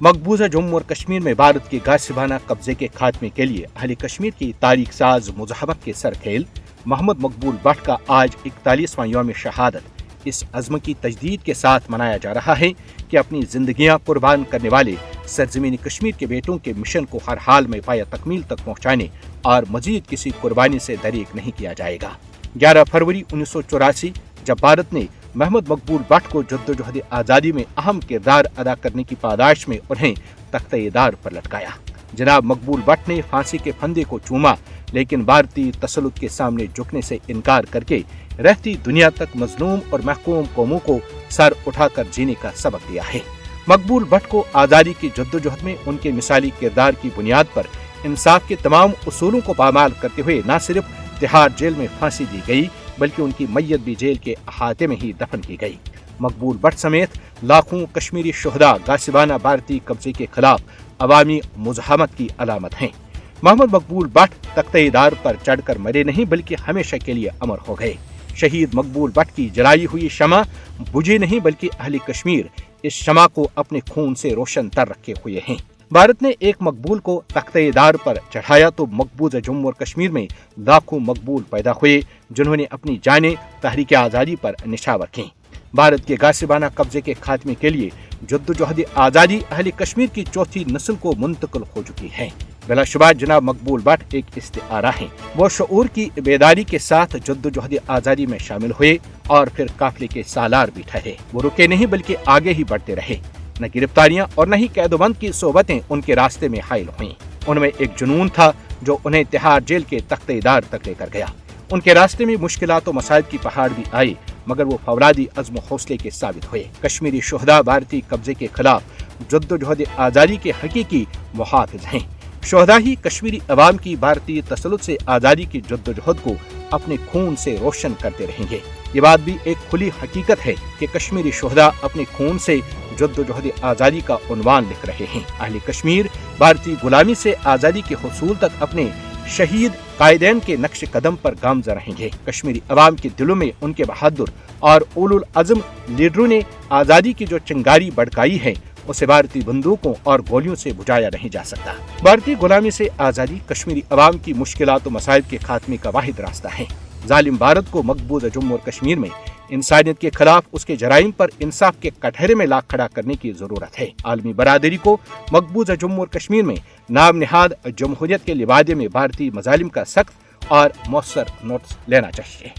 मकबूजा जम्मू और कश्मीर में भारत के गासिबाना कब्जे के खात्मे के लिए अहले कश्मीर की तारीख साज मुजाहमत के सरखेल मोहम्मद मकबूल भट्ट का आज 41वां यौम शहादत इस अज़्म की तजदीद के साथ मनाया जा रहा है कि अपनी जिंदगियां कुर्बान करने वाले सरजमीन कश्मीर के बेटों के मिशन को हर हाल में पाया तकमील तक पहुँचाने और मजीद किसी कुर्बानी से दरीक नहीं किया जाएगा। 11 फरवरी 1984 जब भारत ने मोहम्मद मकबूल भट्ट को जद्दोजहद आज़ादी में अहम किरदार अदा करने की पादाश में उन्हें तख्ते-ए-दार पर लटकाया। जनाब मकबूल भट्ट ने फांसी के फंदे को चूमा, लेकिन भारतीय तसल्लुत के सामने झुकने से इनकार करके रहती दुनिया तक मजलूम और महकूम कौमों को सर उठाकर जीने का सबक दिया है। मकबूल भट्ट को आज़ादी की जद्दोजहद में उनके मिसाली किरदार की बुनियाद पर इंसाफ के तमाम उसूलों को पामाल करते हुए न सिर्फ तिहाड़ जेल में फांसी दी गई, बल्कि उनकी मैयत भी जेल के अहाते में ही दफन की गई। मकबूल भट्ट समेत लाखों कश्मीरी शुहदा गासिबाना भारतीय कब्जे के खिलाफ अवामी मुजाहमत की अलामत हैं। मोहम्मद मकबूल भट्ट तख्ते-ए-दार पर चढ़कर मरे नहीं, बल्कि हमेशा के लिए अमर हो गए। शहीद मकबूल भट्ट की जलाई हुई शमा बुझी नहीं, बल्कि अहले कश्मीर इस शमा को अपने खून से रोशन तर रखे हुए हैं। भारत ने एक मकबूल को तख्ते-ए-दार पर चढ़ाया तो मकबूजा जम्मू और कश्मीर में लाखों मकबूल पैदा हुए, जिन्होंने अपनी जानें तहरीक आज़ादी पर निछावर की। भारत के गासिबाना कब्जे के खात्मे के लिए जद्दोजहद आज़ादी अहले कश्मीर की चौथी नस्ल को मुंतकिल हो चुकी है। बिलाशुबा जनाब मकबूल भट्ट एक इस्तिआरा है। वो शऊर की बेदारी के साथ जद्दोजहद आज़ादी में शामिल हुए और फिर काफिले के सालार भी ठहरे। वो रुके नहीं, बल्कि आगे ही बढ़ते रहे। न गिरफ्तारियां और न ही कैदोबंद की सोबतें उनके रास्ते में हाइल हुईं। उनमें एक जुनून था जो उन्हें तिहाड़ जेल के तख्ते-ए-दार तक लेकर गया। उनके रास्ते में मुश्किलात और मसाइब की पहाड़ भी आई, मगर वो फौलादी अज़्म हौसले के साबित हुए। कश्मीरी शुहदा भारतीय कब्जे के खिलाफ जद्दोजहद आज़ादी के हकीकी मुहाफिज हैं। शुहदा ही कश्मीरी अवाम की भारतीय तसल्लुत से आज़ादी की जद्दोजहद को अपने खून से रोशन करते रहेंगे। ये बात भी एक खुली हकीकत है कि कश्मीरी शुहदा अपने खून से जद्दोजहद आज़ादी का उन्वान लिख रहे हैं। अहले कश्मीर भारतीय गुलामी से आज़ादी के हुसूल तक अपने शहीद कायदैन के नक्श कदम पर गामज़ा रहेंगे। कश्मीरी अवाम के दिलों में उनके बहादुर और उलुल अज़्म लीडरों ने आज़ादी की जो चिंगारी भड़काई है, उसे भारतीय बंदूकों और गोलियों से बुझाया नहीं जा सकता। भारतीय गुलामी से आज़ादी कश्मीरी अवाम की मुश्किलात और मसाइब के खात्मे का वाहिद रास्ता है। जालिम भारत को मकबूजा जम्मू और कश्मीर में इंसानियत के खिलाफ उसके जराइम पर इंसाफ के कटहरे में ला खड़ा करने की जरूरत है। आलमी बरादरी को मकबूजा जम्मू और कश्मीर में नाम निहाद जमहूरियत के लिबादे में भारतीय मजालिम का सख्त और मौसर नोटिस लेना चाहिए।